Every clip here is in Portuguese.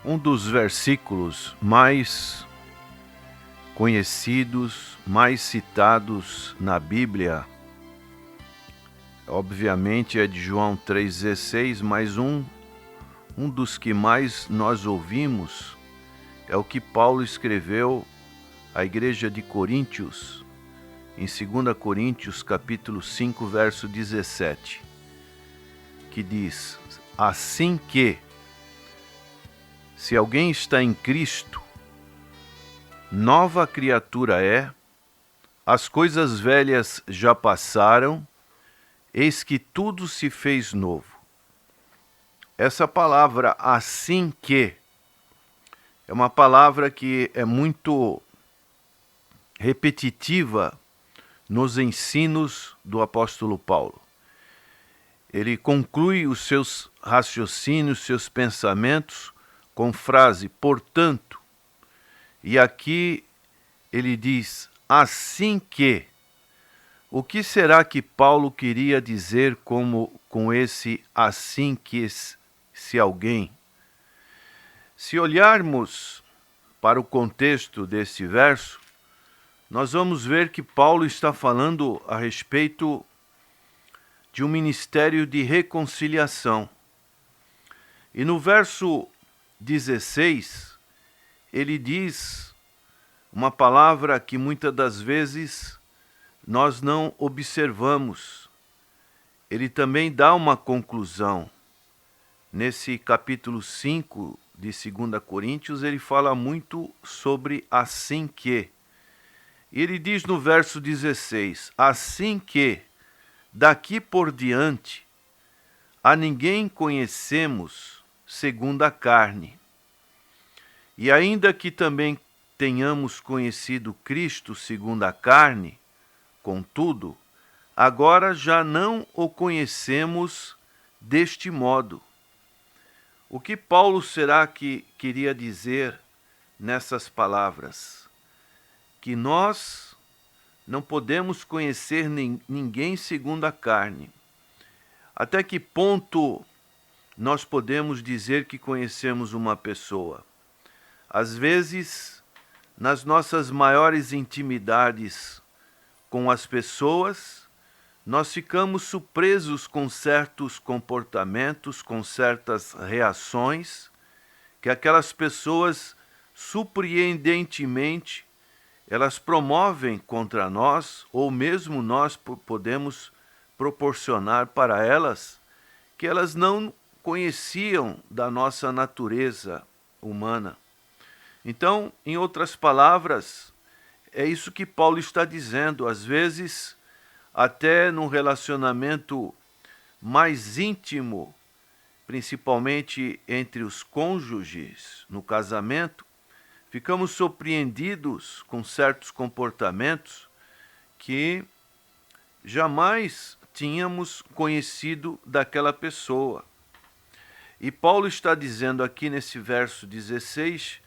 Um dos versículos mais conhecidos, mais citados na Bíblia, obviamente é de João 3,16, mas um dos que mais nós ouvimos é o que Paulo escreveu à igreja de Coríntios, em 2 Coríntios capítulo 5, verso 17, que diz: assim que, se alguém está em Cristo, nova criatura é, as coisas velhas já passaram, eis que tudo se fez novo. Essa palavra assim que é uma palavra que é muito repetitiva nos ensinos do apóstolo Paulo. Ele conclui os seus raciocínios, seus pensamentos com frase, portanto, e aqui ele diz, assim que. O que será que Paulo queria dizer com esse assim que, se alguém? Se olharmos para o contexto desse verso, nós vamos ver que Paulo está falando a respeito de um ministério de reconciliação. E no verso 16, ele diz uma palavra que muitas das vezes nós não observamos. Ele também dá uma conclusão. Nesse capítulo 5 de 2 Coríntios, ele fala muito sobre assim que. Ele diz no verso 16, assim que, daqui por diante, a ninguém conhecemos segundo a carne. E ainda que também tenhamos conhecido Cristo segundo a carne, contudo, agora já não o conhecemos deste modo. O que Paulo será que queria dizer nessas palavras? Que nós não podemos conhecer ninguém segundo a carne. Até que ponto nós podemos dizer que conhecemos uma pessoa? Às vezes, nas nossas maiores intimidades com as pessoas, nós ficamos surpresos com certos comportamentos, com certas reações que aquelas pessoas surpreendentemente elas promovem contra nós, ou mesmo nós podemos proporcionar para elas, que elas não conheciam da nossa natureza humana. Então, em outras palavras, é isso que Paulo está dizendo. Às vezes, até num relacionamento mais íntimo, principalmente entre os cônjuges, no casamento, ficamos surpreendidos com certos comportamentos que jamais tínhamos conhecido daquela pessoa. E Paulo está dizendo aqui nesse verso 16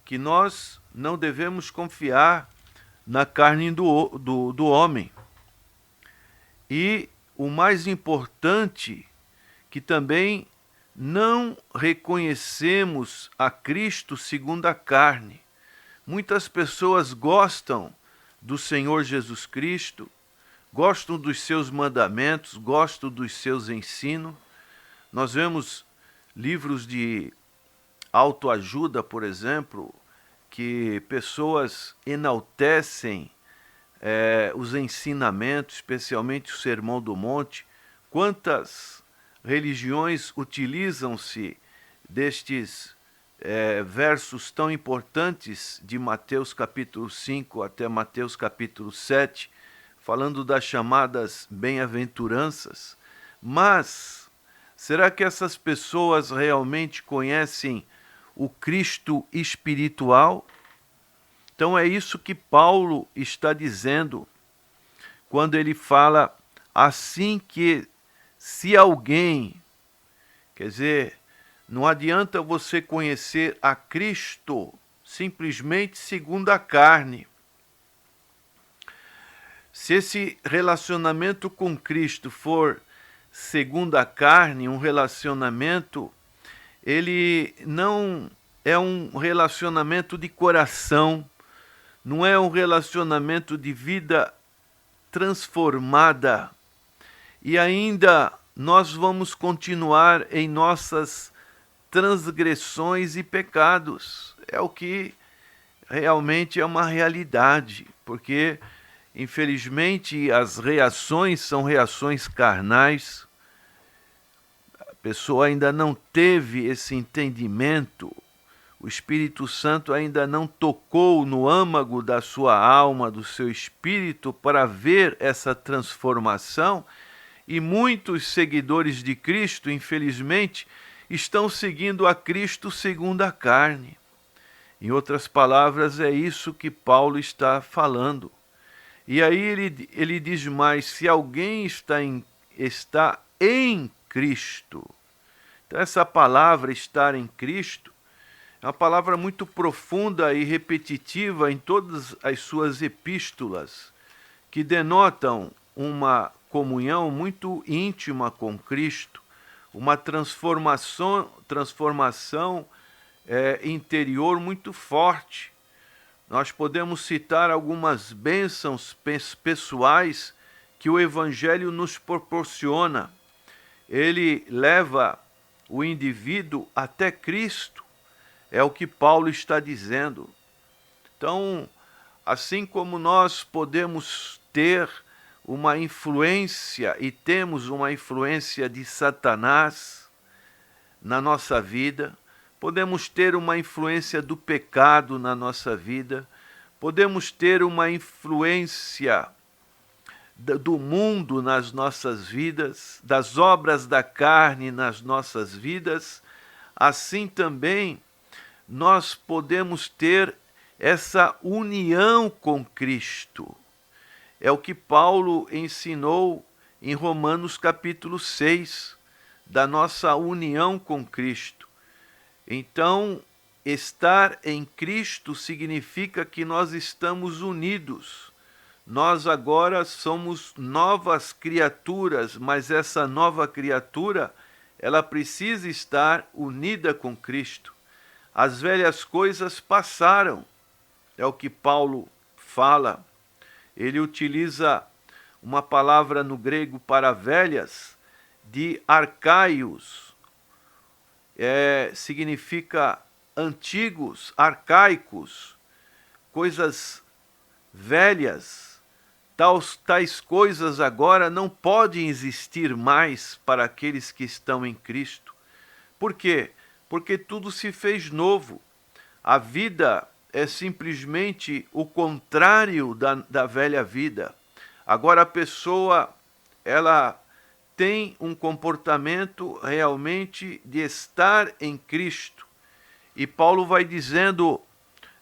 que nós não devemos confiar na carne do homem. E o mais importante, que também não reconhecemos a Cristo segundo a carne. Muitas pessoas gostam do Senhor Jesus Cristo, gostam dos seus mandamentos, gostam dos seus ensinos. Nós vemos livros de autoajuda, por exemplo, que pessoas enaltecem os ensinamentos, especialmente o Sermão do Monte. Quantas religiões utilizam-se destes versos tão importantes de Mateus capítulo 5 até Mateus capítulo 7, falando das chamadas bem-aventuranças. Mas será que essas pessoas realmente conhecem o Cristo espiritual? Então é isso que Paulo está dizendo quando ele fala assim que, se alguém, quer dizer, não adianta você conhecer a Cristo simplesmente segundo a carne. Se esse relacionamento com Cristo for segundo a carne, um relacionamento, ele não é um relacionamento de coração, não é um relacionamento de vida transformada. E ainda nós vamos continuar em nossas transgressões e pecados. É o que realmente é uma realidade, porque infelizmente as reações são reações carnais. A pessoa ainda não teve esse entendimento, o Espírito Santo ainda não tocou no âmago da sua alma, do seu espírito, para ver essa transformação. E muitos seguidores de Cristo, infelizmente, estão seguindo a Cristo segundo a carne. Em outras palavras, é isso que Paulo está falando. E aí ele diz mais: se alguém está em Cristo. Então essa palavra estar em Cristo é uma palavra muito profunda e repetitiva em todas as suas epístolas, que denotam uma comunhão muito íntima com Cristo, uma transformação interior muito forte. Nós podemos citar algumas bênçãos pessoais que o Evangelho nos proporciona. Ele leva o indivíduo até Cristo, é o que Paulo está dizendo. Então, assim como nós podemos ter uma influência e temos uma influência de Satanás na nossa vida, podemos ter uma influência do pecado na nossa vida, podemos ter uma influência do mundo nas nossas vidas, das obras da carne nas nossas vidas, assim também nós podemos ter essa união com Cristo. É o que Paulo ensinou em Romanos capítulo 6, da nossa união com Cristo. Então, estar em Cristo significa que nós estamos unidos. Nós agora somos novas criaturas, mas essa nova criatura, ela precisa estar unida com Cristo. As velhas coisas passaram, é o que Paulo fala. Ele utiliza uma palavra no grego para velhas, de arcaios, significa antigos, arcaicos, coisas velhas. Tais coisas agora não podem existir mais para aqueles que estão em Cristo. Por quê? Porque tudo se fez novo. A vida é simplesmente o contrário da velha vida. Agora a pessoa, ela tem um comportamento realmente de estar em Cristo. E Paulo vai dizendo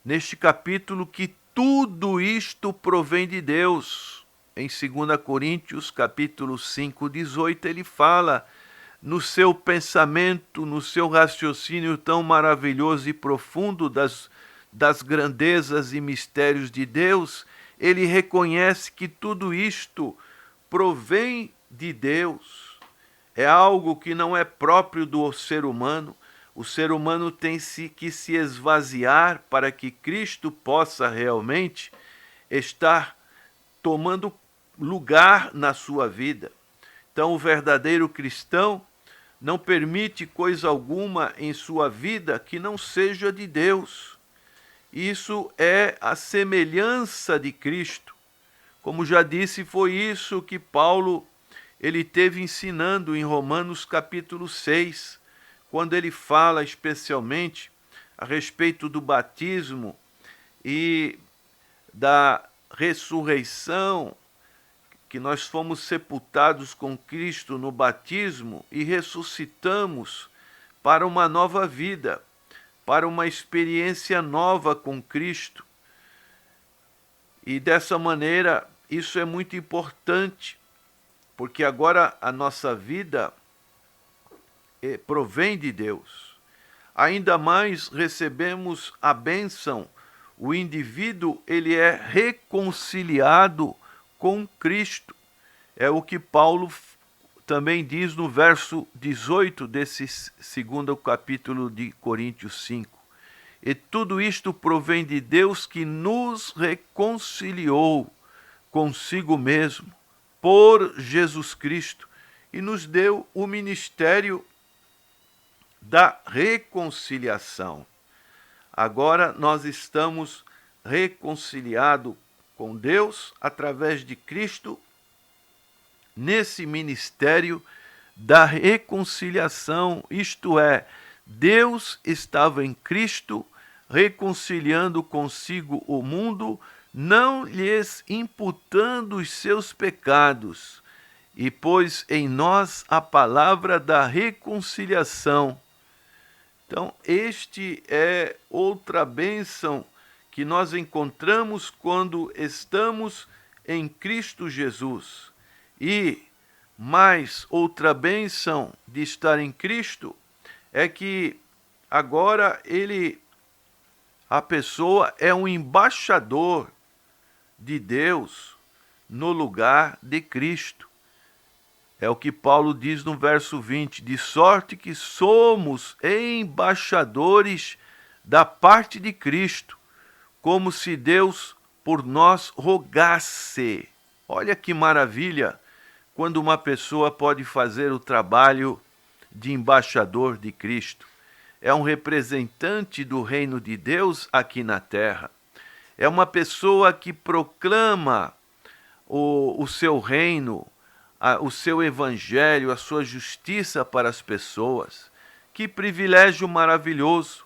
neste capítulo que tudo isto provém de Deus. Em 2 Coríntios, capítulo 5, 18, ele fala: no seu pensamento, no seu raciocínio tão maravilhoso e profundo das grandezas e mistérios de Deus, ele reconhece que tudo isto provém de Deus. É algo que não é próprio do ser humano. O ser humano tem que se esvaziar para que Cristo possa realmente estar tomando lugar na sua vida. Então, o verdadeiro cristão não permite coisa alguma em sua vida que não seja de Deus. Isso é a semelhança de Cristo. Como já disse, foi isso que Paulo ele teve ensinando em Romanos capítulo 6, quando ele fala especialmente a respeito do batismo e da ressurreição, que nós fomos sepultados com Cristo no batismo e ressuscitamos para uma nova vida, para uma experiência nova com Cristo. E dessa maneira, isso é muito importante, porque agora a nossa vida provém de Deus. Ainda mais recebemos a bênção, o indivíduo ele é reconciliado com Cristo. É o que Paulo também diz no verso 18 desse segundo capítulo de Coríntios 5. E tudo isto provém de Deus, que nos reconciliou consigo mesmo por Jesus Cristo e nos deu o ministério da reconciliação. Agora nós estamos reconciliados com Deus através de Cristo, nesse ministério da reconciliação, isto é, Deus estava em Cristo reconciliando consigo o mundo, não lhes imputando os seus pecados, e pôs em nós a palavra da reconciliação. Então, este é outra bênção que nós encontramos quando estamos em Cristo Jesus. E mais outra bênção de estar em Cristo é que agora a pessoa é um embaixador de Deus no lugar de Cristo. É o que Paulo diz no verso 20, de sorte que somos embaixadores da parte de Cristo, como se Deus por nós rogasse. Olha que maravilha quando uma pessoa pode fazer o trabalho de embaixador de Cristo. É um representante do reino de Deus aqui na terra. É uma pessoa que proclama o seu reino, o seu evangelho, a sua justiça para as pessoas. Que privilégio maravilhoso!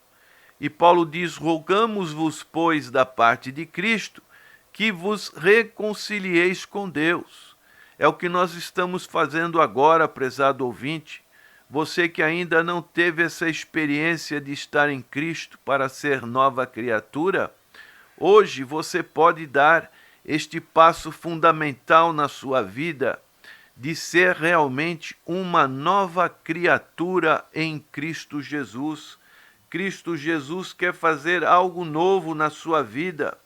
E Paulo diz, rogamos-vos, pois, da parte de Cristo, que vos reconcilieis com Deus. É o que nós estamos fazendo agora, prezado ouvinte. Você que ainda não teve essa experiência de estar em Cristo para ser nova criatura, hoje você pode dar este passo fundamental na sua vida, de ser realmente uma nova criatura em Cristo Jesus. Cristo Jesus quer fazer algo novo na sua vida,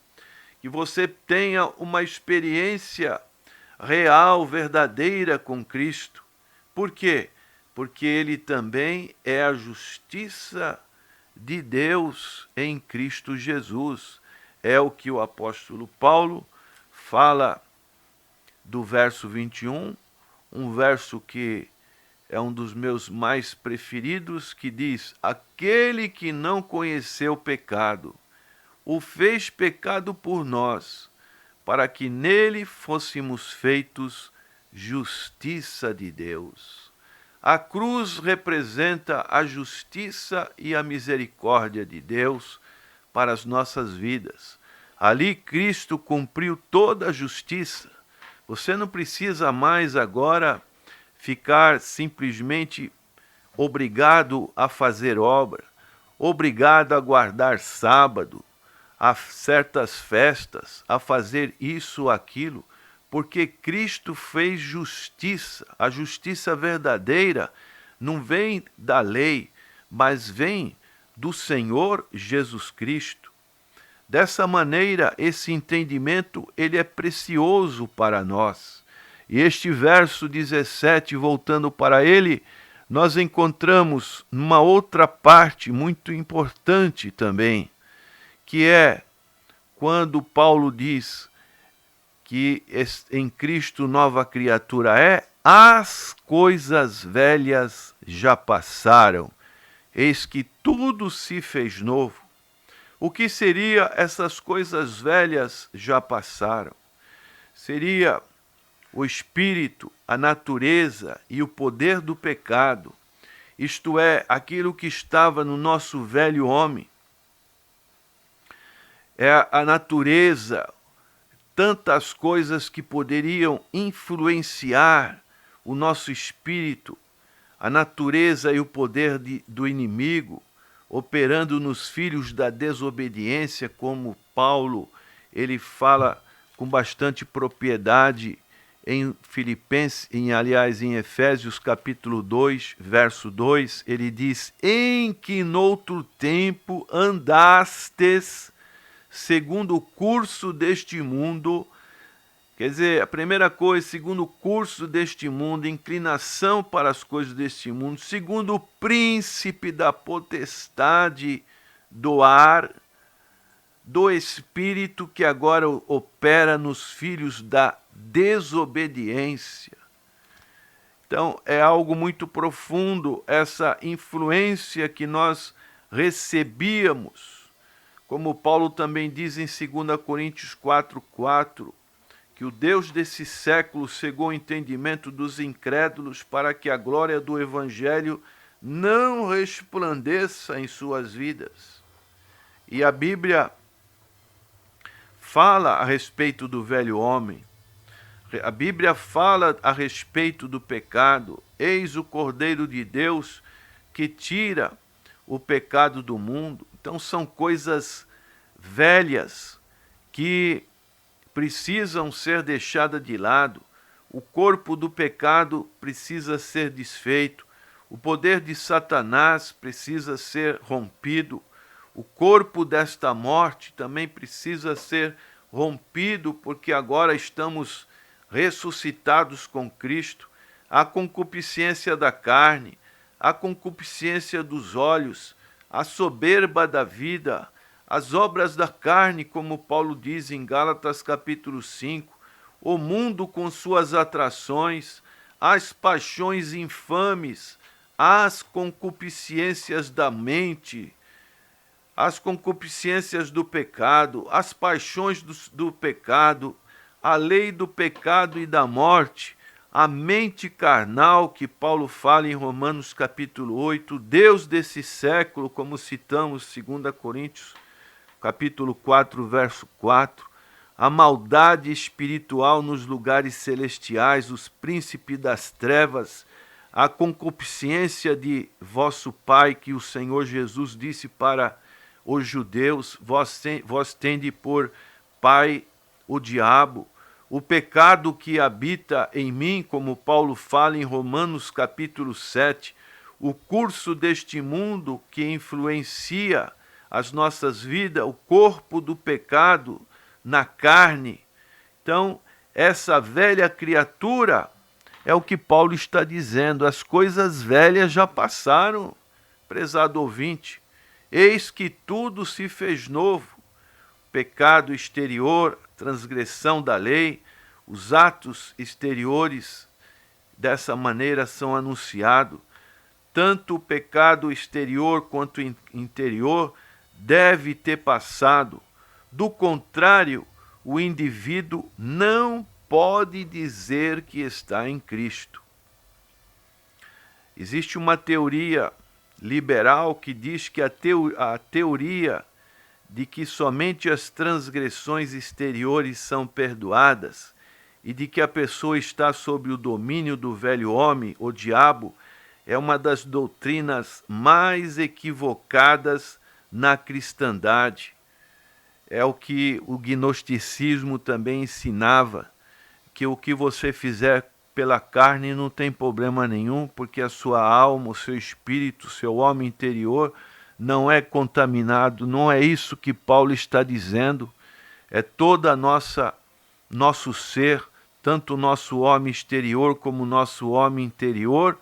que você tenha uma experiência real, verdadeira com Cristo. Por quê? Porque Ele também é a justiça de Deus em Cristo Jesus. É o que o apóstolo Paulo fala do verso 21, um verso que é um dos meus mais preferidos, que diz, aquele que não conheceu pecado, o fez pecado por nós, para que nele fôssemos feitos justiça de Deus. A cruz representa a justiça e a misericórdia de Deus para as nossas vidas. Ali Cristo cumpriu toda a justiça. Você não precisa mais agora ficar simplesmente obrigado a fazer obra, obrigado a guardar sábado, a certas festas, a fazer isso ou aquilo, porque Cristo fez justiça. A justiça verdadeira não vem da lei, mas vem do Senhor Jesus Cristo. Dessa maneira, esse entendimento ele é precioso para nós. E este verso 17, voltando para ele, nós encontramos uma outra parte muito importante também, que é quando Paulo diz que em Cristo nova criatura é, as coisas velhas já passaram, eis que tudo se fez novo. O que seria essas coisas velhas já passaram? Seria o espírito, a natureza e o poder do pecado, isto é, aquilo que estava no nosso velho homem. É a natureza, tantas coisas que poderiam influenciar o nosso espírito, a natureza e o poder do inimigo, operando nos filhos da desobediência, como Paulo ele fala com bastante propriedade em Filipenses, em Efésios capítulo 2, verso 2, ele diz, em que noutro tempo andastes segundo o curso deste mundo. Quer dizer, a primeira coisa, segundo o curso deste mundo, inclinação para as coisas deste mundo, segundo o príncipe da potestade do ar, do Espírito que agora opera nos filhos da desobediência. Então, é algo muito profundo essa influência que nós recebíamos. Como Paulo também diz em 2 Coríntios 4:4, que o Deus desse século cegou o entendimento dos incrédulos para que a glória do Evangelho não resplandeça em suas vidas. E a Bíblia fala a respeito do velho homem. A Bíblia fala a respeito do pecado. Eis o Cordeiro de Deus que tira o pecado do mundo. Então são coisas velhas que precisam ser deixadas de lado. O corpo do pecado precisa ser desfeito. O poder de Satanás precisa ser rompido. O corpo desta morte também precisa ser rompido, porque agora estamos ressuscitados com Cristo. A concupiscência da carne, a concupiscência dos olhos, a soberba da vida, as obras da carne, como Paulo diz em Gálatas capítulo 5, o mundo com suas atrações, as paixões infames, as concupiscências da mente, as concupiscências do pecado, as paixões do pecado, a lei do pecado e da morte, a mente carnal que Paulo fala em Romanos capítulo 8, Deus desse século, como citamos 2 Coríntios capítulo 4, verso 4, a maldade espiritual nos lugares celestiais, os príncipes das trevas, a concupiscência de vosso Pai, que o Senhor Jesus disse para os judeus, vós tende por pai o diabo, o pecado que habita em mim, como Paulo fala em Romanos capítulo 7, o curso deste mundo que influencia as nossas vidas, o corpo do pecado na carne. Então, essa velha criatura é o que Paulo está dizendo, as coisas velhas já passaram, prezado ouvinte. Eis que tudo se fez novo, pecado exterior, transgressão da lei, os atos exteriores dessa maneira são anunciados. Tanto o pecado exterior quanto interior deve ter passado. Do contrário, o indivíduo não pode dizer que está em Cristo. Existe uma teoria liberal que diz que a teoria de que somente as transgressões exteriores são perdoadas e de que a pessoa está sob o domínio do velho homem, o diabo, é uma das doutrinas mais equivocadas na cristandade. É o que o gnosticismo também ensinava, que o que você fizer pela carne não tem problema nenhum, porque a sua alma, o seu espírito, o seu homem interior não é contaminado. Não é isso que Paulo está dizendo. É toda nosso ser, tanto o nosso homem exterior como o nosso homem interior,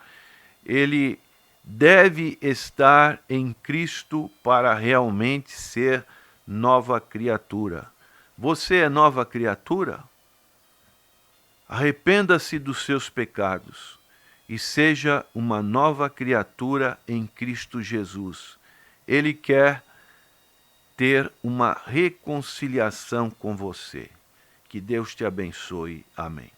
ele deve estar em Cristo para realmente ser nova criatura. Você é nova criatura? Arrependa-se dos seus pecados e seja uma nova criatura em Cristo Jesus. Ele quer ter uma reconciliação com você. Que Deus te abençoe. Amém.